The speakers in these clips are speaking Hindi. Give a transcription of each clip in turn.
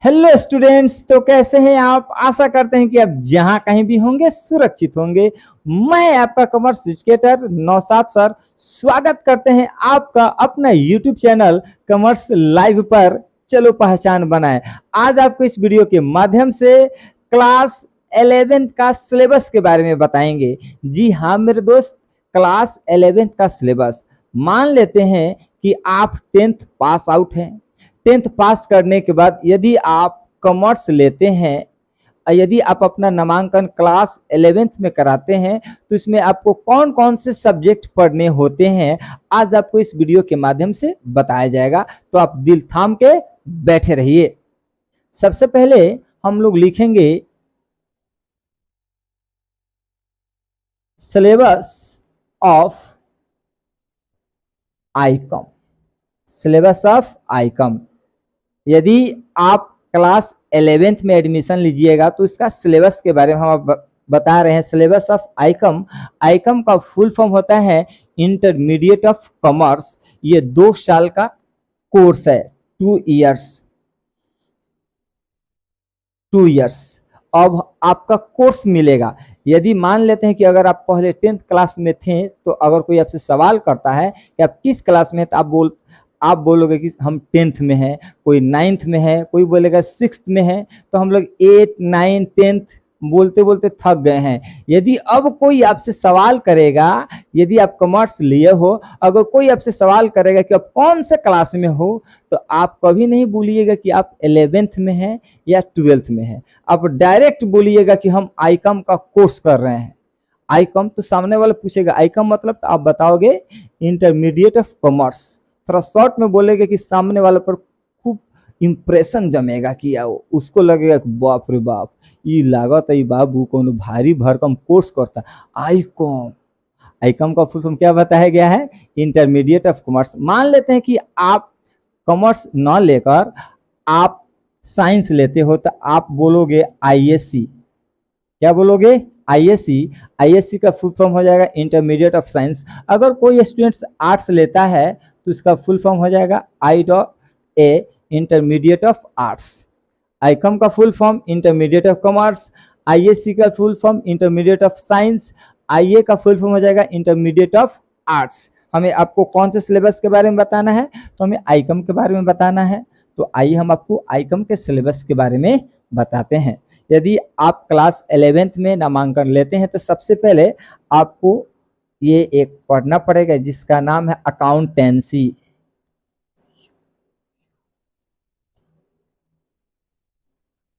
हेलो स्टूडेंट्स, तो कैसे हैं आप। आशा करते हैं कि आप जहां कहीं भी होंगे सुरक्षित होंगे। मैं आपका कॉमर्स एजुकेटर नौशाद सर स्वागत करते हैं आपका अपना यूट्यूब चैनल कॉमर्स लाइव पर। चलो पहचान बनाएं। आज आपको इस वीडियो के माध्यम से क्लास 11 का सिलेबस के बारे में बताएंगे। जी हाँ मेरे दोस्त, क्लास 11 का सिलेबस। मान लेते हैं कि आप 10th पास आउट हैं। 10th पास करने के बाद यदि आप कॉमर्स लेते हैं, यदि आप अपना नामांकन क्लास 11th में कराते हैं, तो इसमें आपको कौन कौन से सब्जेक्ट पढ़ने होते हैं आज आपको इस वीडियो के माध्यम से बताया जाएगा। तो आप दिल थाम के बैठे रहिए। सबसे पहले हम लोग लिखेंगे syllabus of Icom. Syllabus of Icom, यदि आप क्लास 11th में एडमिशन लीजिएगा तो इसका सिलेबस के बारे में हम बता रहे हैं। सिलेबस ऑफ आईकॉम, आईकॉम का फुल फॉर्म होता है इंटरमीडिएट ऑफ कॉमर्स। ये 2 साल का कोर्स है, 2 इयर्स। 2 इयर्स अब आपका कोर्स मिलेगा। यदि मान लेते हैं कि अगर आप पहले 10th क्लास में थे, तो अगर कोई आपसे सवाल करता है कि आप किस क्लास में हैं, तो आप बोलोगे कि हम 10th में हैं। कोई 9th में है, कोई बोलेगा 6th में है। तो हम लोग 8, 9, 10th बोलते बोलते थक गए हैं। यदि अब कोई आपसे सवाल करेगा, यदि आप कॉमर्स लिए हो, अगर कोई आपसे सवाल करेगा कि आप कौन से क्लास में हो, तो आप कभी नहीं बोलिएगा कि आप 11th में हैं या 12th में है। आप डायरेक्ट बोलिएगा कि हम आईकॉम का कोर्स कर रहे हैं। आईकॉम, तो सामने वाला पूछेगा आईकॉम मतलब, तो आप बताओगे इंटरमीडिएट ऑफ कॉमर्स। थोड़ा शॉर्ट में बोलेगा कि सामने वाले पर खूब इंप्रेशन जमेगा कि उसको लगेगा कि बाप रे बाप, ये लागत है बाबू कोनो भारी भरकम कोर्स करता। आईकॉम, आईकॉम का फुल फॉर्म क्या बताया गया है? Intermediate of commerce. मान लेते हैं कि आप कॉमर्स न लेकर आप साइंस लेते हो, तो आप बोलोगे आईएससी। क्या बोलोगे? आईएससी। आईएससी का फुल फॉर्म हो जाएगा इंटरमीडिएट ऑफ साइंस। अगर कोई स्टूडेंट्स आर्ट्स लेता है तो इसका फुल फॉर्म हो जाएगा IA intermediate of arts. ICom का full form intermediate of commerce. ISc का full form intermediate of science. IA का फुल फॉर्म हो जाएगा इंटरमीडिएट ऑफ आर्ट्स। हमें आपको कौन से सिलेबस के बारे में बताना है? तो हमें आईकॉम के बारे में बताना है। तो आइए हम आपको आईकॉम के सिलेबस के बारे में बताते हैं। यदि आप क्लास 11th में नामांकन लेते हैं, तो सबसे पहले आपको ये एक पढ़ना पड़ेगा जिसका नाम है अकाउंटेंसी।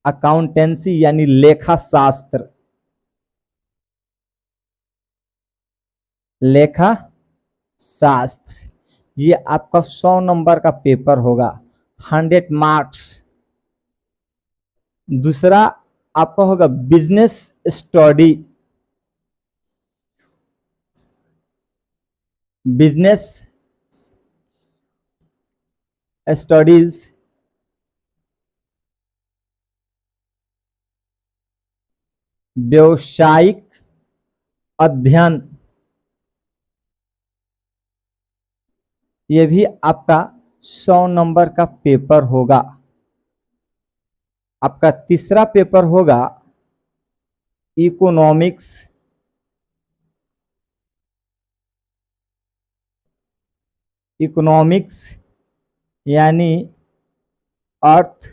अकाउंटेंसी यानी लेखा शास्त्र। लेखा शास्त्र, ये आपका 100 नंबर का पेपर होगा, 100 मार्क्स। दूसरा आपका होगा बिजनेस स्टडी। बिजनेस स्टडीज, व्यवसायिक अध्ययन, ये भी आपका 100 नंबर का पेपर होगा। आपका तीसरा पेपर होगा इकोनॉमिक्स। इकोनॉमिक्स यानी अर्थ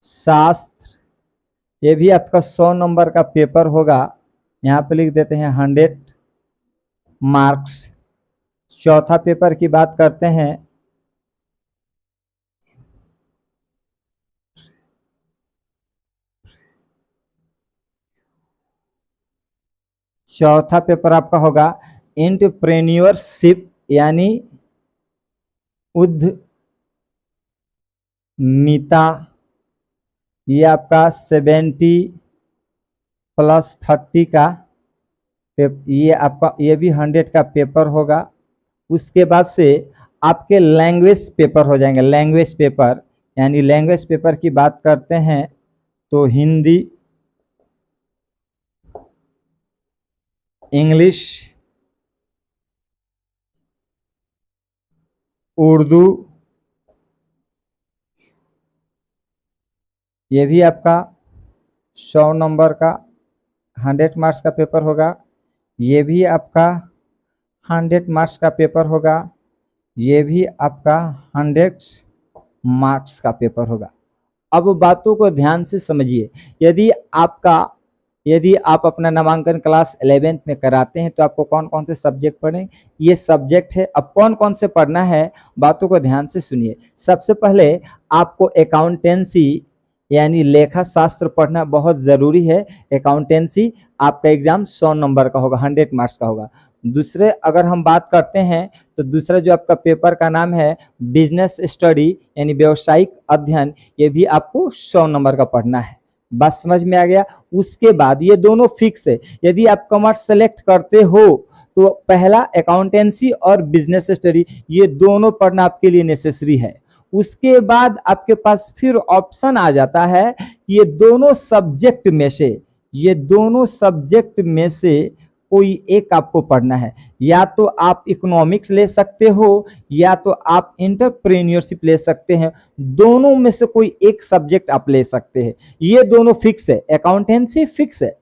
शास्त्र, ये भी आपका 100 नंबर का पेपर होगा। यहाँ पे लिख देते हैं 100 मार्क्स। चौथा पेपर की बात करते हैं, चौथा पेपर आपका होगा एंटरप्रेन्योरशिप यानी उद्यमिता। ये आपका 70 + 30 का ये आपका, ये भी 100 का पेपर होगा। उसके बाद से आपके लैंग्वेज पेपर हो जाएंगे। लैंग्वेज पेपर यानी लैंग्वेज पेपर की बात करते हैं तो हिंदी, इंग्लिश, उर्दू, ये भी आपका 100 नंबर का 100 मार्क्स का पेपर होगा। ये भी आपका 100 मार्क्स का पेपर होगा। ये भी आपका 100 मार्क्स का पेपर होगा। अब बातों को ध्यान से समझिए। यदि आप अपना नामांकन क्लास 11th में कराते हैं तो आपको कौन कौन से सब्जेक्ट पढ़ें, ये सब्जेक्ट है। अब कौन कौन से पढ़ना है, बातों को ध्यान से सुनिए। सबसे पहले आपको अकाउंटेंसी यानी लेखा शास्त्र पढ़ना बहुत ज़रूरी है। अकाउंटेंसी आपका एग्जाम 100 नंबर का होगा, 100 मार्क्स का होगा। दूसरे अगर हम बात करते हैं तो दूसरा जो आपका पेपर का नाम है बिजनेस स्टडी यानी व्यवसायिक अध्ययन, ये भी आपको 100 नंबर का पढ़ना है। बात समझ में आ गया। उसके बाद ये दोनों फिक्स है। यदि आप कॉमर्स सेलेक्ट करते हो तो पहला अकाउंटेंसी और बिजनेस स्टडी ये दोनों पढ़ना आपके लिए नेसेसरी है। उसके बाद आपके पास फिर ऑप्शन आ जाता है कि ये दोनों सब्जेक्ट में से कोई एक आपको पढ़ना है। या तो आप इकोनॉमिक्स ले सकते हो या तो आप एंटरप्रेन्योरशिप ले सकते हैं। दोनों में से कोई एक सब्जेक्ट आप ले सकते हैं। ये दोनों फिक्स है। अकाउंटेंसी फिक्स है,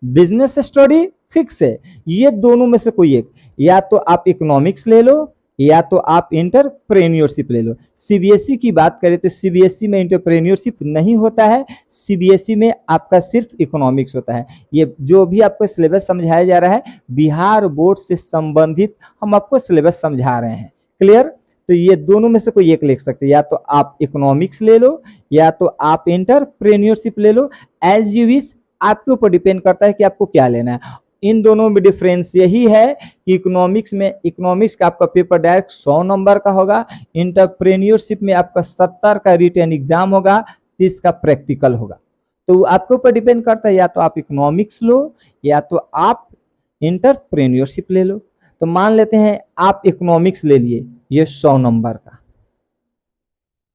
बिजनेस स्टडी फिक्स है। ये दोनों में से कोई एक, या तो आप इकोनॉमिक्स ले लो या तो आप एंटरप्रेन्योरशिप ले लो। सीबीएसई की बात करें तो सीबीएसई में एंटरप्रेन्योरशिप नहीं होता है। सीबीएसई में आपका सिर्फ इकोनॉमिक्स होता है। ये जो भी आपको सिलेबस समझाया जा रहा है बिहार बोर्ड से संबंधित हम आपको सिलेबस समझा रहे हैं। क्लियर? तो ये दोनों में से कोई एक लिख सकते हैं। या तो आप इकोनॉमिक्स ले लो या तो आप एंटरप्रेन्योरशिप ले लो। एज यू विश, आपके ऊपर डिपेंड करता है कि आपको क्या लेना है। इन दोनों में डिफरेंस यही है कि इकोनॉमिक्स का आपका पेपर डायरेक्ट 100 नंबर का होगा। एंटरप्रेन्योरशिप में आपका 70 का रिटन एग्जाम होगा, 30 का प्रैक्टिकल होगा। तो आपके ऊपर डिपेंड करता है, या तो आप इकोनॉमिक्स लो या तो आप एंटरप्रेन्योरशिप ले लो। तो मान लेते हैं आप इकोनॉमिक्स ले लिए, ये 100 नंबर का,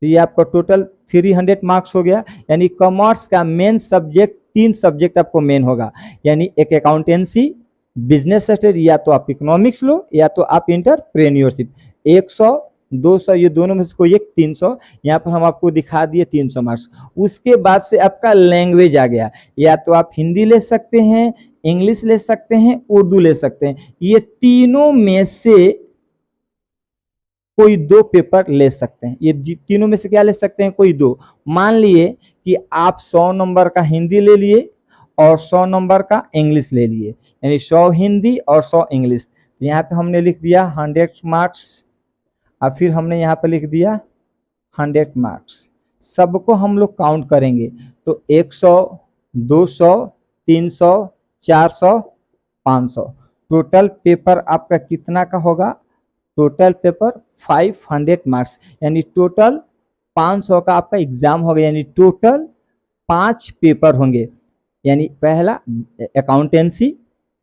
तो ये आपका टोटल 300 मार्क्स हो गया। यानी कॉमर्स का मेन सब्जेक्ट 3 सब्जेक्ट आपको मेन होगा, यानी एक अकाउंटेंसी, बिजनेस स्टडी, या तो आप इकोनॉमिक्स लो या तो आप एंटरप्रेन्योरशिप। 100 200 ये दोनों में से कोई एक, 300। यहाँ पर हम आपको दिखा दिए 300 मार्क्स। उसके बाद से आपका लैंग्वेज आ गया। या तो आप हिंदी ले सकते हैं, इंग्लिश ले सकते हैं, उर्दू ले सकते हैं। ये तीनों में से कोई 2 पेपर ले सकते हैं। ये तीनों में से क्या ले सकते हैं? कोई 2। मान लिए कि आप 100 नंबर का हिंदी ले लिए और 100 नंबर का इंग्लिश ले लिए, यानी 100 हिंदी और 100 इंग्लिश। यहाँ पे हमने लिख दिया 100 मार्क्स और फिर हमने यहाँ पे लिख दिया 100 मार्क्स। सबको हम लोग काउंट करेंगे तो 100, 200, 300, 400, 500। टोटल पेपर आपका कितना का होगा? टोटल पेपर 500 मार्क्स, यानी टोटल 500 का आपका एग्जाम होगा। यानी टोटल 5 पेपर होंगे। यानी पहला अकाउंटेंसी,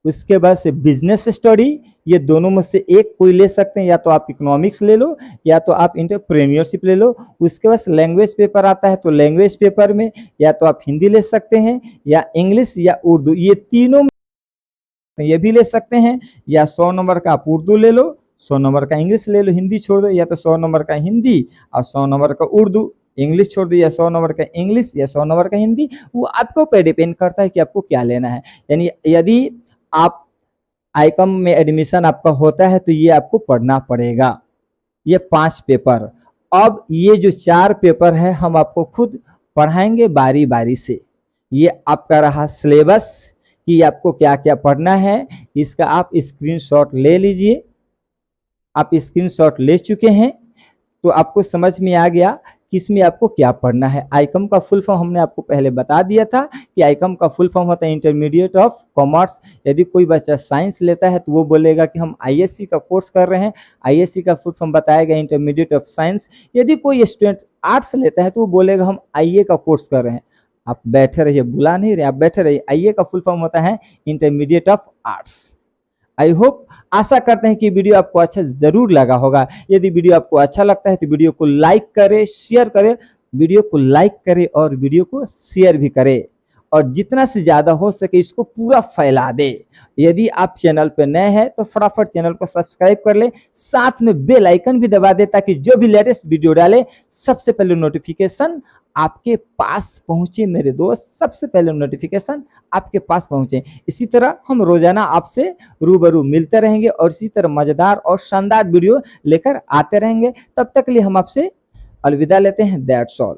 उसके बाद से बिजनेस स्टडी, ये दोनों में से एक कोई ले सकते हैं। या तो आप इकोनॉमिक्स ले लो या तो आप एंटरप्रेन्योरशिप ले लो। उसके बाद लैंग्वेज पेपर आता है तो लैंग्वेज पेपर में या तो आप हिंदी ले सकते हैं या इंग्लिश या उर्दू, ये तीनों में ये भी ले सकते हैं। या 100 नंबर का आप उर्दू ले लो, 100 नंबर का इंग्लिश ले लो, हिंदी छोड़ दो, या तो 100 नंबर का हिंदी और 100 नंबर का उर्दू, इंग्लिश छोड़ दो, या 100 नंबर का इंग्लिश या 100 नंबर का हिंदी। वो आपके ऊपर डिपेंड करता है कि आपको क्या लेना है। यानी यदि आप आईकॉम में एडमिशन आपका होता है तो ये आपको पढ़ना पड़ेगा, ये 5 पेपर। अब ये जो 4 पेपर है हम आपको खुद पढ़ाएंगे बारी बारी से। ये आपका रहा सिलेबस कि आपको क्या क्या पढ़ना है। इसका आप स्क्रीनशॉट ले लीजिए। आप स्क्रीनशॉट ले चुके हैं तो आपको समझ में आ गया कि इसमें आपको क्या पढ़ना है। आईकॉम का फुल फॉर्म हमने आपको पहले बता दिया था कि आईकॉम का फुल फॉर्म होता है इंटरमीडिएट ऑफ कॉमर्स। यदि कोई बच्चा साइंस लेता है तो वो बोलेगा कि हम आईएससी का कोर्स कर रहे हैं, आईएससी का फुल फॉर्म बताएगा इंटरमीडिएट ऑफ साइंस। यदि कोई स्टूडेंट आर्ट्स लेता है तो वो बोलेगा हम आईए का कोर्स कर रहे हैं। आप बैठे रहिए, बुला नहीं रहे, आप बैठे रहिए। आईए का फुल फॉर्म होता है intermediate of arts. I hope, आशा करते हैं कि वीडियो आपको अच्छा जरूर लगा होगा। यदि वीडियो आपको अच्छा लगता है तो वीडियो को लाइक करें, शेयर करें, वीडियो को लाइक करें और वीडियो को शेयर भी करें। और जितना से ज़्यादा हो सके इसको पूरा फैला दे। यदि आप चैनल पे नए हैं तो फटाफट चैनल को सब्सक्राइब कर ले, साथ में बेल आइकन भी दबा दे ताकि जो भी लेटेस्ट वीडियो डाले सबसे पहले नोटिफिकेशन आपके पास पहुंचे। मेरे दोस्त, सबसे पहले नोटिफिकेशन आपके पास पहुंचे। इसी तरह हम रोजाना आपसे रूबरू मिलते रहेंगे और इसी तरह मजेदार और शानदार वीडियो लेकर आते रहेंगे। तब तक के लिए हम आपसे अलविदा लेते हैं। That's all.